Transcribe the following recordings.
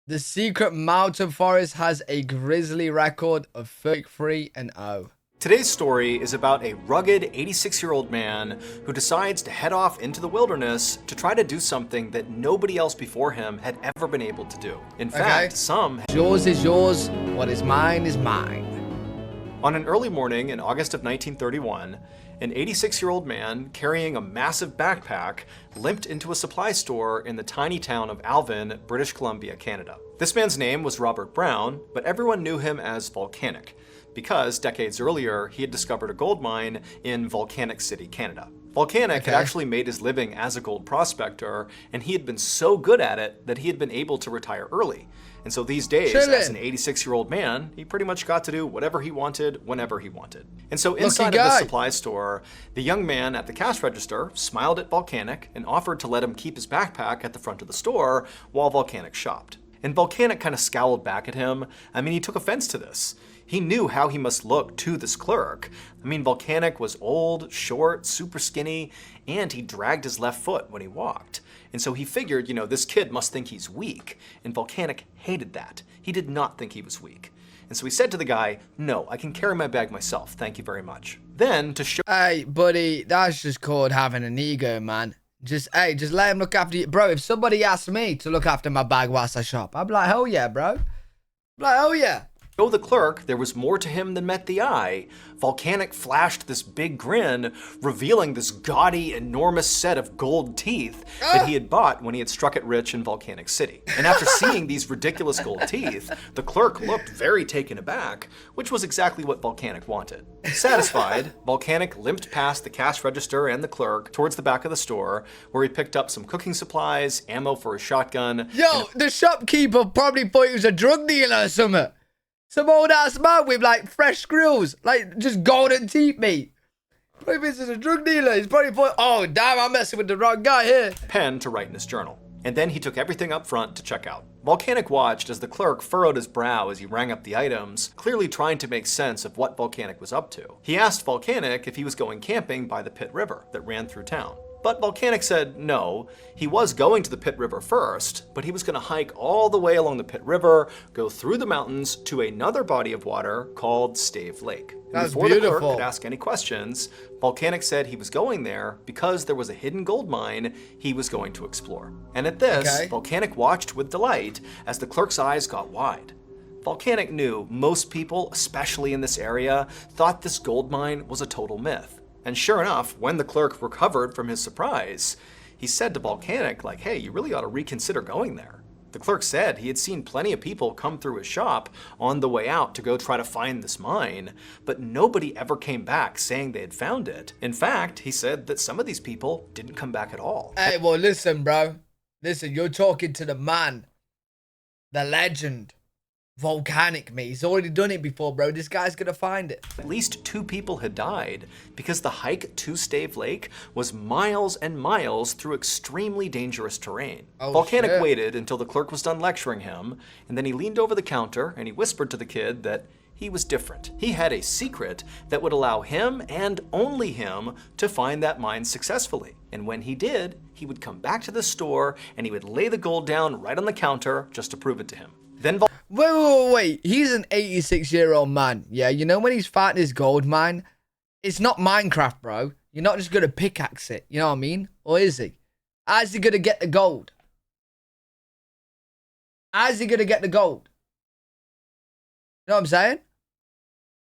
The secret mountain forest has a grisly record of 33-0. Today's story is about a rugged 86-year-old man who decides to head off into the wilderness to try to do something that nobody else before him had ever been able to do. In fact, some... Yours is yours, what is mine is mine. On an early morning in August of 1931, an 86-year-old man carrying a massive backpack limped into a supply store in the tiny town of Alvin, British Columbia, Canada. This man's name was Robert Brown, but everyone knew him as Volcanic, because decades earlier he had discovered a gold mine in Volcanic City, Canada. Volcanic had actually made his living as a gold prospector, and he had been so good at it that he had been able to retire early. And so these days, as an 86-year-old man, he pretty much got to do whatever he wanted, whenever he wanted. And so inside of the supply store, the young man at the cash register smiled at Volcanic and offered to let him keep his backpack at the front of the store while Volcanic shopped. And Volcanic kind of scowled back at him. I mean, he took offense to this. He knew how he must look to this clerk. I mean, Volcanic was old, short, super skinny, and he dragged his left foot when he walked. And so he figured, this kid must think he's weak. And Volcanic hated that. He did not think he was weak. And so he said to the guy, "No, I can carry my bag myself, thank you very much." Then to show... Hey, buddy, that's just called having an ego, man. Just let him look after you. Bro, if somebody asked me to look after my bag whilst I shop, I'd be like, hell yeah, bro. Hell yeah. Show the clerk there was more to him than met the eye, Volcanic flashed this big grin, revealing this gaudy, enormous set of gold teeth that he had bought when he had struck it rich in Volcanic City. And after seeing these ridiculous gold teeth, the clerk looked very taken aback, which was exactly what Volcanic wanted. Satisfied, Volcanic limped past the cash register and the clerk towards the back of the store, where he picked up some cooking supplies, ammo for his shotgun. Yo, the shopkeeper probably thought he was a drug dealer or something. Some old ass man with like fresh grills, like just golden teeth, mate. If this is a drug dealer, he's probably thought, oh damn, I'm messing with the wrong guy here. Pen to write in his journal. And then he took everything up front to check out. Volcanic watched as the clerk furrowed his brow as he rang up the items, clearly trying to make sense of what Volcanic was up to. He asked Volcanic if he was going camping by the Pit River that ran through town. But Volcanic said no, he was going to the Pit River first, but he was going to hike all the way along the Pit River, go through the mountains to another body of water called Stave Lake. And That's before beautiful. the clerk could ask any questions, Volcanic said he was going there because there was a hidden gold mine he was going to explore. And at this, Volcanic watched with delight as the clerk's eyes got wide. Volcanic knew most people, especially in this area, thought this gold mine was a total myth. And sure enough, when the clerk recovered from his surprise, he said to Volcanic, like, hey, you really ought to reconsider going there. The clerk said he had seen plenty of people come through his shop on the way out to go try to find this mine, but nobody ever came back saying they had found it. In fact, he said that some of these people didn't come back at all. Hey, well, listen, bro. Listen, you're talking to the man, the legend. Volcanic, mate. He's already done it before, bro. This guy's gonna find it. At least 2 people had died because the hike to Stave Lake was miles and miles through extremely dangerous terrain. Volcanic waited until the clerk was done lecturing him, and then he leaned over the counter and he whispered to the kid that he was different. He had a secret that would allow him and only him to find that mine successfully. And when he did, he would come back to the store and he would lay the gold down right on the counter just to prove it to him. Then Wait. He's an 86-year-old man. Yeah, you know when he's fighting his gold mine? It's not Minecraft, bro. You're not just going to pickaxe it. You know what I mean? Or is he? How's he going to get the gold? How's he going to get the gold? You know what I'm saying?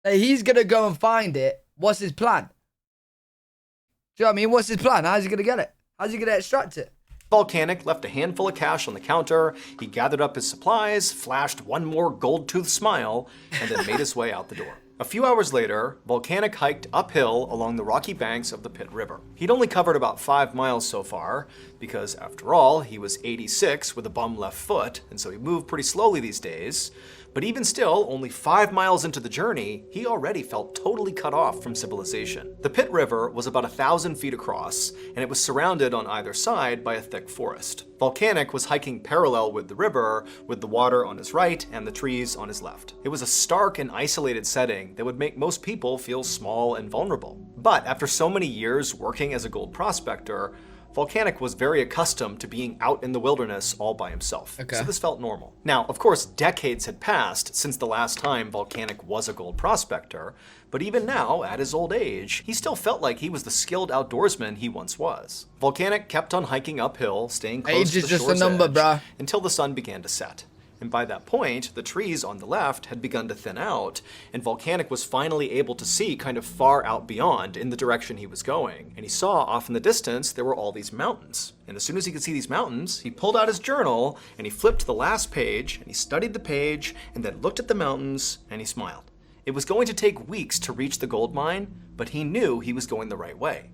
Like, he's going to go and find it. What's his plan? Do you know what I mean? What's his plan? How's he going to get it? How's he going to extract it? Volcanic left a handful of cash on the counter, he gathered up his supplies, flashed one more gold-toothed smile, and then made his way out the door. A few hours later, Volcanic hiked uphill along the rocky banks of the Pit River. He'd only covered about 5 miles so far, because after all, he was 86 with a bum left foot, and so he moved pretty slowly these days. But even still, only 5 miles into the journey, he already felt totally cut off from civilization. The Pit River was about 1,000 feet across, and it was surrounded on either side by a thick forest. Volcanic was hiking parallel with the river, with the water on his right and the trees on his left. It was a stark and isolated setting that would make most people feel small and vulnerable. But after so many years working as a gold prospector, Volcanic was very accustomed to being out in the wilderness all by himself, Okay. so this felt normal. Now, of course, decades had passed since the last time Volcanic was a gold prospector, but even now, at his old age, he still felt like he was the skilled outdoorsman he once was. Volcanic kept on hiking uphill, staying close Age to is the just a shore's number, edge, bruh. until the sun began to set. And by that point, the trees on the left had begun to thin out, and Volcanic was finally able to see kind of far out beyond in the direction he was going. And he saw off in the distance there were all these mountains. And as soon as he could see these mountains, he pulled out his journal and he flipped to the last page and he studied the page and then looked at the mountains and he smiled. It was going to take weeks to reach the gold mine, but he knew he was going the right way.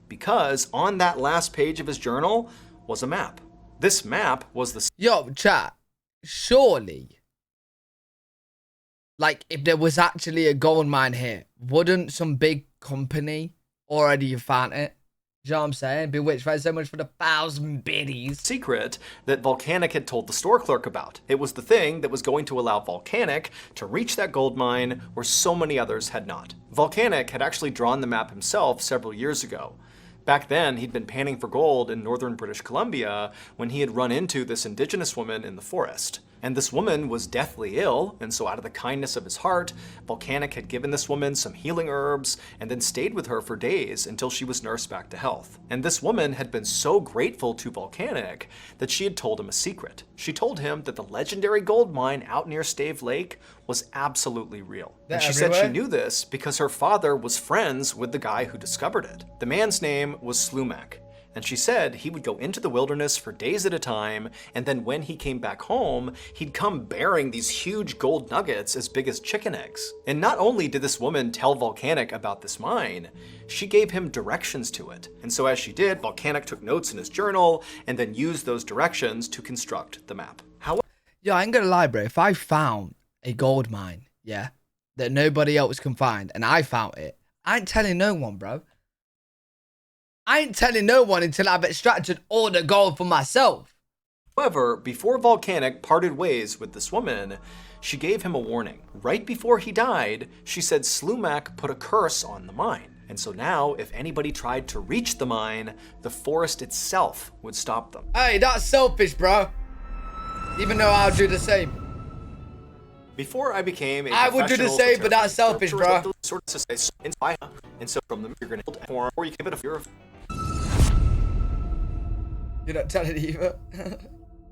Because on that last page of his journal was a map. This map was the Yo, chat. Surely, like, if there was actually a gold mine here, wouldn't some big company already have found it? You know what I'm saying? Bewitched, thanks so much for the 1,000 biddies. secret that Volcanic had told the store clerk about. It was the thing that was going to allow Volcanic to reach that gold mine where so many others had not. Volcanic had actually drawn the map himself several years ago. Back then, he'd been panning for gold in northern British Columbia when he had run into this indigenous woman in the forest. And this woman was deathly ill, and so out of the kindness of his heart, Volcanic had given this woman some healing herbs and then stayed with her for days until she was nursed back to health. And this woman had been so grateful to Volcanic that she had told him a secret. She told him that the legendary gold mine out near Stave Lake was absolutely real. They're And she said she everywhere? knew this because her father was friends with the guy who discovered it. The man's name was Slumac. And she said he would go into the wilderness for days at a time, and then when he came back home, he'd come bearing these huge gold nuggets as big as chicken eggs. And not only did this woman tell Volcanic about this mine, she gave him directions to it. And so as she did, Volcanic took notes in his journal, and then used those directions to construct the map. However, Yo, I ain't gonna lie, bro. If I found a gold mine, yeah, that nobody else can find, and I found it, I ain't telling no one, bro. I ain't telling no one until I've extracted all the gold for myself. before Volcanic parted ways with this woman, she gave him a warning. Right before he died, she said Slumac put a curse on the mine. And so now, if anybody tried to reach the mine, the forest itself would stop them. Hey, that's selfish, bro. Even though I'll do the same. Before I became a I would do the professional same, but that's photographer, selfish, there was bro. all those sorts of things inspire, and so from them you're gonna build a form, or you give it a fear of. You're not telling either.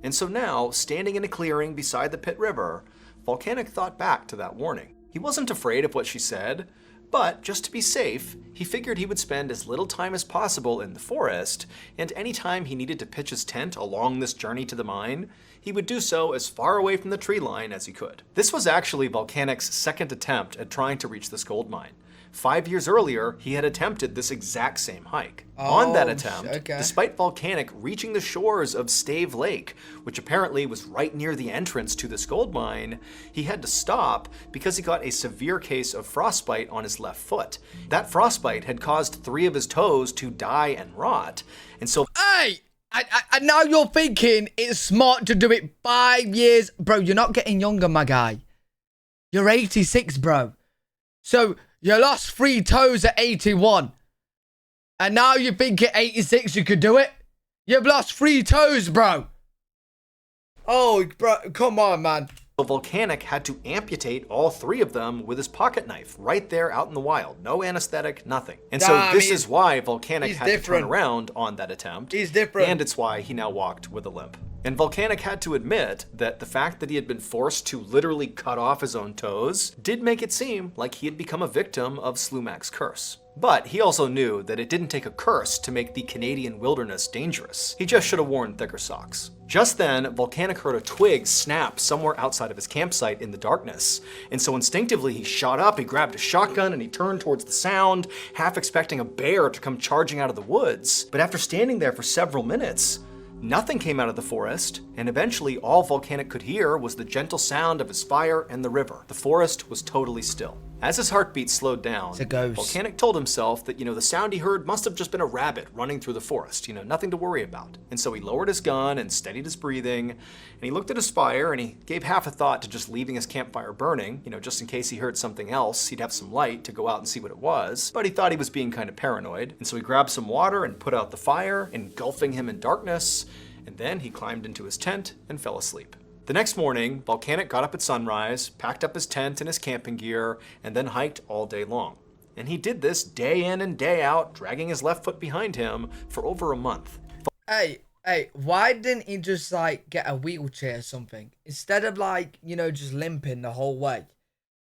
And so now, standing in a clearing beside the Pit River, Volcanic thought back to that warning. He wasn't afraid of what she said, but just to be safe, he figured he would spend as little time as possible in the forest, and anytime he needed to pitch his tent along this journey to the mine, he would do so as far away from the tree line as he could. This was actually Volcanic's second attempt at trying to reach this gold mine. 5 years earlier, he had attempted this exact same hike. On that attempt, okay. despite Volcanic reaching the shores of Stave Lake, which apparently was right near the entrance to this gold mine, he had to stop because he got a severe case of frostbite on his left foot. That frostbite had caused 3 of his toes to die and rot, and so Hey! And now you're thinking it's smart to do it 5 years. Bro, you're not getting younger, my guy. You're 86, bro. So, you lost 3 toes at 81. And now you think at 86 you could do it? You've lost 3 toes, bro. Oh, bro, come on, man. Volcanic had to amputate all 3 of them with his pocket knife right there out in the wild. No anesthetic, nothing. And so Nah, I this mean, is why Volcanic he's had to different. turn around on that attempt. He's different. And it's why he now walked with a limp. And Volcanic had to admit that the fact that he had been forced to literally cut off his own toes did make it seem like he had become a victim of Slumac's curse. But he also knew that it didn't take a curse to make the Canadian wilderness dangerous. He just should have worn thicker socks. Just then, Volcanic heard a twig snap somewhere outside of his campsite in the darkness. And so instinctively he shot up, he grabbed a shotgun, and he turned towards the sound, half expecting a bear to come charging out of the woods. But after standing there for several minutes, nothing came out of the forest, and eventually all Volcanic could hear was the gentle sound of his fire and the river. The forest was totally still. As his heartbeat slowed down, It's a ghost. Volcanic told himself that, the sound he heard must have just been a rabbit running through the forest, nothing to worry about. And so he lowered his gun and steadied his breathing, and he looked at his fire and he gave half a thought to just leaving his campfire burning, just in case he heard something else, he'd have some light to go out and see what it was. But he thought he was being kind of paranoid, and so he grabbed some water and put out the fire, engulfing him in darkness, and then he climbed into his tent and fell asleep. The next morning, Volcanic got up at sunrise, packed up his tent and his camping gear, and then hiked all day long. And he did this day in and day out, dragging his left foot behind him for over a month. Hey, why didn't he just, get a wheelchair or something? Instead of, just limping the whole way.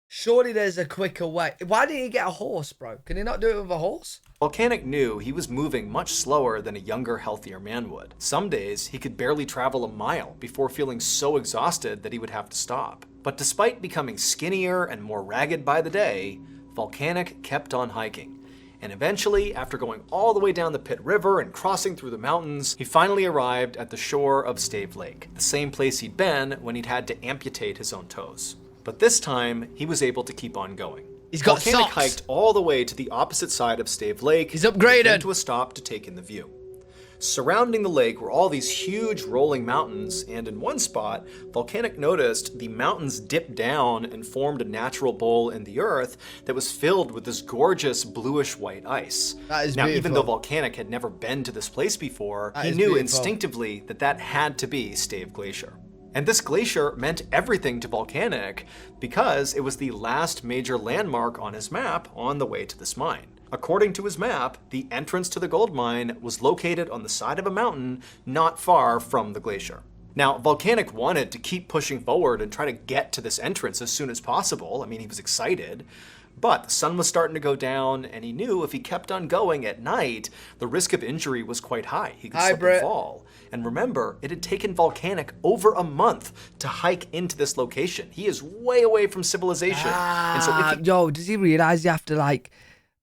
Surely there's a quicker way. Why didn't he get a horse, bro? Can he not do it with a horse? Volcanic knew he was moving much slower than a younger, healthier man would. Some days, he could barely travel a mile before feeling so exhausted that he would have to stop. But despite becoming skinnier and more ragged by the day, Volcanic kept on hiking. And eventually, after going all the way down the Pit River and crossing through the mountains, he finally arrived at the shore of Stave Lake, the same place he'd been when he'd had to amputate his own toes. But this time, he was able to keep on going. He's got Volcanic socks. hiked all the way to the opposite side of Stave Lake. He's upgraded. And came to a stop to take in the view. Surrounding the lake were all these huge rolling mountains, and in one spot, Volcanic noticed the mountains dipped down and formed a natural bowl in the earth that was filled with this gorgeous bluish-white ice. That is now, beautiful. even though Volcanic had never been to this place before, That he is knew beautiful. instinctively that that had to be Stave Glacier. And this glacier meant everything to Volcanic because it was the last major landmark on his map on the way to this mine. According to his map, the entrance to the gold mine was located on the side of a mountain not far from the glacier. Now, Volcanic wanted to keep pushing forward and try to get to this entrance as soon as possible. I mean, he was excited. But the sun was starting to go down, and he knew if he kept on going at night, the risk of injury was quite high. He could slip and fall. And remember, it had taken Volcanic over a month to hike into this location. He is way away from civilization. And so if he... Yo, does he realize you have to,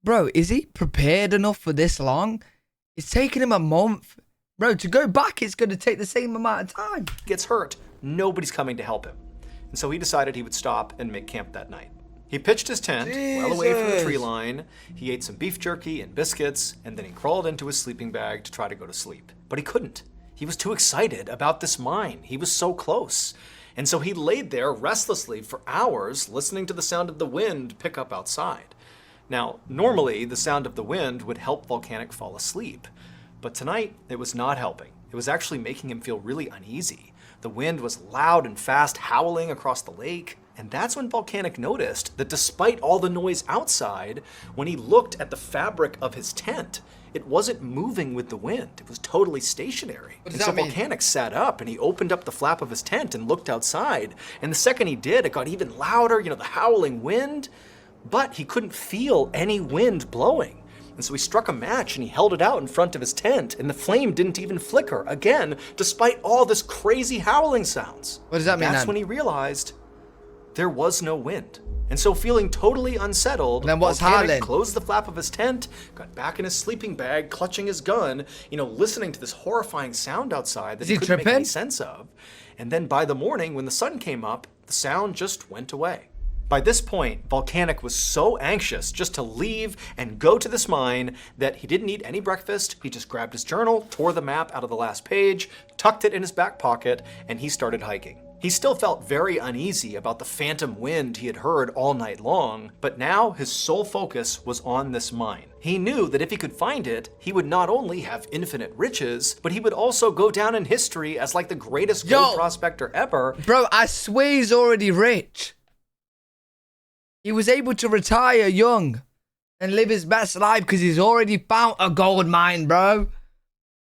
bro, is he prepared enough for this long? It's taking him a month. Bro, to go back, it's going to take the same amount of time. gets hurt, nobody's coming to help him. And so he decided he would stop and make camp that night. He pitched his tent well away from the tree line, he ate some beef jerky and biscuits, and then he crawled into his sleeping bag to try to go to sleep. But he couldn't. He was too excited about this mine. He was so close. And so he laid there restlessly for hours, listening to the sound of the wind pick up outside. Now, normally, the sound of the wind would help Volcanic fall asleep. But tonight, it was not helping. It was actually making him feel really uneasy. The wind was loud and fast, howling across the lake. And that's when Volcanic noticed that despite all the noise outside, when he looked at the fabric of his tent, it wasn't moving with the wind. It was totally stationary. What does And so that mean? Volcanic sat up and he opened up the flap of his tent and looked outside. And the second he did, it got even louder, the howling wind. But he couldn't feel any wind blowing. And so he struck a match and he held it out in front of his tent, and the flame didn't even flicker, again, despite all this crazy howling sounds. What does that mean, That's then? when he realized there was no wind. And so feeling totally unsettled, Then what's Volcanic howling? closed the flap of his tent, got back in his sleeping bag, clutching his gun, listening to this horrifying sound outside that Is he he couldn't make any tripping? sense of. And then by the morning, when the sun came up, the sound just went away. By this point, Volcanic was so anxious just to leave and go to this mine that he didn't eat any breakfast. He just grabbed his journal, tore the map out of the last page, tucked it in his back pocket, and he started hiking. He still felt very uneasy about the phantom wind he had heard all night long, but now his sole focus was on this mine. He knew that if he could find it, he would not only have infinite riches, but he would also go down in history as the greatest gold prospector ever. Bro, I swear he's already rich. He was able to retire young and live his best life because he's already found a gold mine, bro.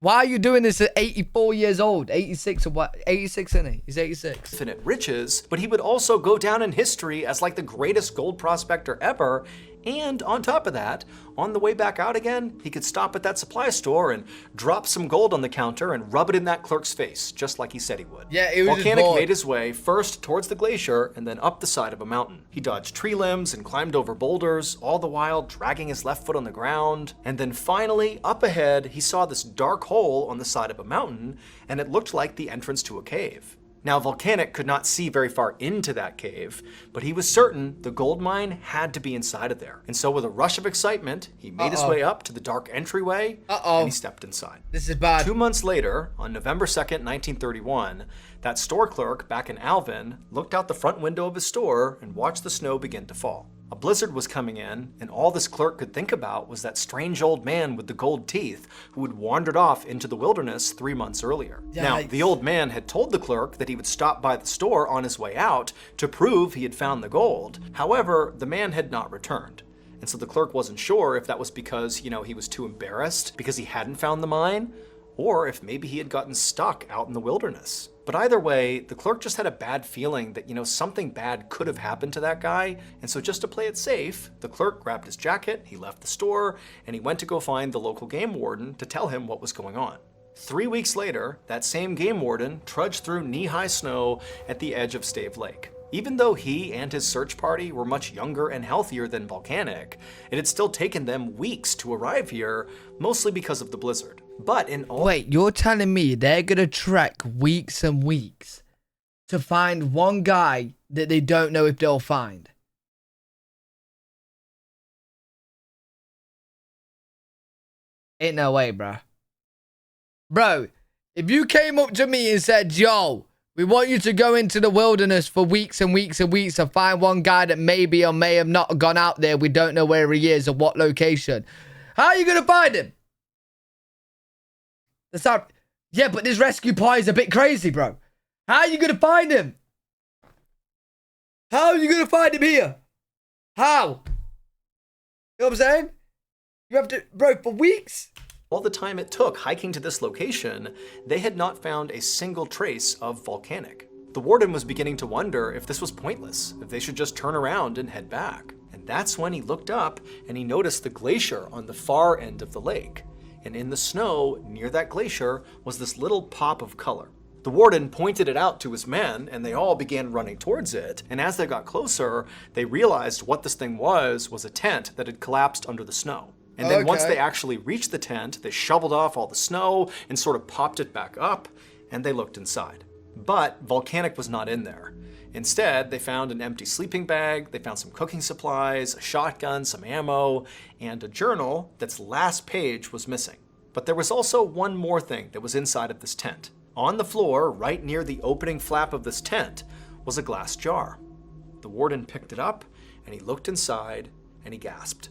Why are you doing this at 84 years old? 86 or what? 86, isn't he? He's 86. Infinite riches, but he would also go down in history as the greatest gold prospector ever, And on top of that, on the way back out again, he could stop at that supply store and drop some gold on the counter and rub it in that clerk's face, just like he said he would. Yeah, it was Volcanic just made his way first towards the glacier and then up the side of a mountain. He dodged tree limbs and climbed over boulders, all the while dragging his left foot on the ground. And then finally, up ahead, he saw this dark hole on the side of a mountain, and it looked like the entrance to a cave. Now, Volcanic could not see very far into that cave, but he was certain the gold mine had to be inside of there. And so with a rush of excitement, he made his way up to the dark entryway, and he stepped inside. This is bad. 2 months later, on November 2nd, 1931, that store clerk back in Alvin looked out the front window of his store and watched the snow begin to fall. A blizzard was coming in, and all this clerk could think about was that strange old man with the gold teeth who had wandered off into the wilderness 3 months earlier. Yikes. Now, the old man had told the clerk that he would stop by the store on his way out to prove he had found the gold. However, the man had not returned. And so the clerk wasn't sure if that was because, he was too embarrassed because he hadn't found the mine, or if maybe he had gotten stuck out in the wilderness. But either way, the clerk just had a bad feeling that, something bad could have happened to that guy. And so just to play it safe, the clerk grabbed his jacket, he left the store, and he went to go find the local game warden to tell him what was going on. 3 weeks later, that same game warden trudged through knee-high snow at the edge of Stave Lake. Even though he and his search party were much younger and healthier than Volcanic, it had still taken them weeks to arrive here, mostly because of the blizzard. But in all— Wait, you're telling me they're gonna trek weeks and weeks to find one guy that they don't know if they'll find? Ain't no way, bro. Bro, if you came up to me and said, yo, we want you to go into the wilderness for weeks and weeks and weeks to find one guy that maybe or may have not gone out there, we don't know where he is or what location. How are you gonna find him? That's not... Yeah, but this rescue party is a bit crazy, bro. How are you gonna find him? How are you gonna find him here? How? You know what I'm saying? You have to... Bro, for weeks? All the time it took hiking to this location, they had not found a single trace of Volcanic. The warden was beginning to wonder if this was pointless, if they should just turn around and head back. And that's when he looked up and he noticed the glacier on the far end of the lake. And in the snow near that glacier was this little pop of color. The warden pointed it out to his men, and they all began running towards it. And as they got closer, they realized what this thing was a tent that had collapsed under the snow. And then once they actually reached the tent, they shoveled off all the snow and sort of popped it back up, and they looked inside. But Volcanic was not in there. Instead, they found an empty sleeping bag, they found some cooking supplies, a shotgun, some ammo, and a journal that's last page was missing. But there was also one more thing that was inside of this tent. On the floor, right near the opening flap of this tent, was a glass jar. The warden picked it up, and he looked inside, and he gasped.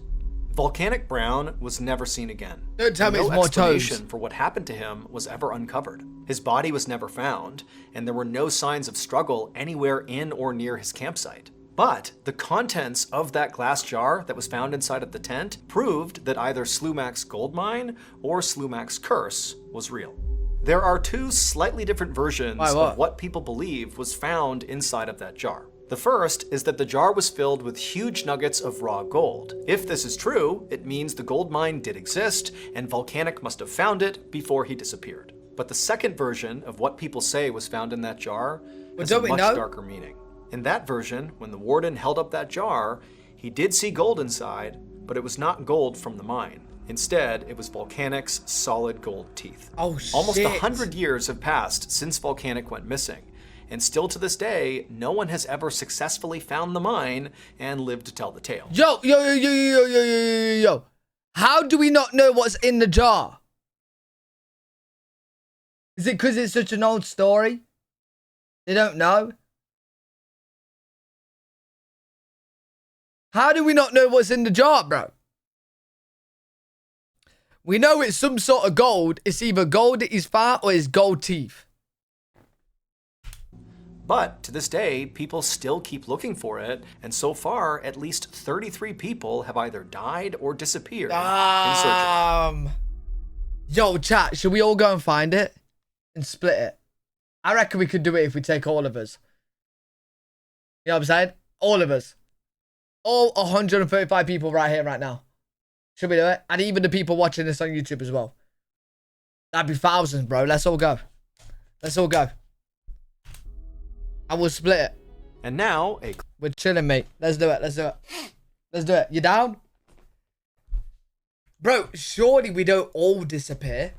Volcanic Brown was never seen again. Don't tell me no it's more explanation toes. for what happened to him was ever uncovered. His body was never found, and there were no signs of struggle anywhere in or near his campsite. But the contents of that glass jar that was found inside of the tent proved that either Slumac's gold mine or Slumac's curse was real. There are two slightly different versions of what people believe was found inside of that jar. The first is that the jar was filled with huge nuggets of raw gold. If this is true, it means the gold mine did exist, and Volcanic must have found it before he disappeared. But the second version of what people say was found in that jar has a much darker meaning. In that version, when the warden held up that jar, he did see gold inside, but it was not gold from the mine. Instead, it was Volcanic's solid gold teeth. Oh, shit. Almost 100 years have passed since Volcanic went missing. And still to this day, no one has ever successfully found the mine and lived to tell the tale. Yo. How do we not know what's in the jar? Is it because it's such an old story? They don't know? How do we not know what's in the jar, bro? We know it's some sort of gold. It's either gold that he's found or it's gold teeth. But to this day, people still keep looking for it, and so far, at least 33 people have either died or disappeared in search of it. Yo, chat, should we all go and find it and split it? I reckon we could do it if we take all of us. You know what I'm saying? All of us. all 135 people right here, right now. Should we do it? And even the people watching this on YouTube as well. That'd be thousands, bro. Let's all go. Let's all go. I will split it. And now, We're chilling, mate. Let's do it. Let's do it. Let's do it. You down? Bro, surely we don't all disappear.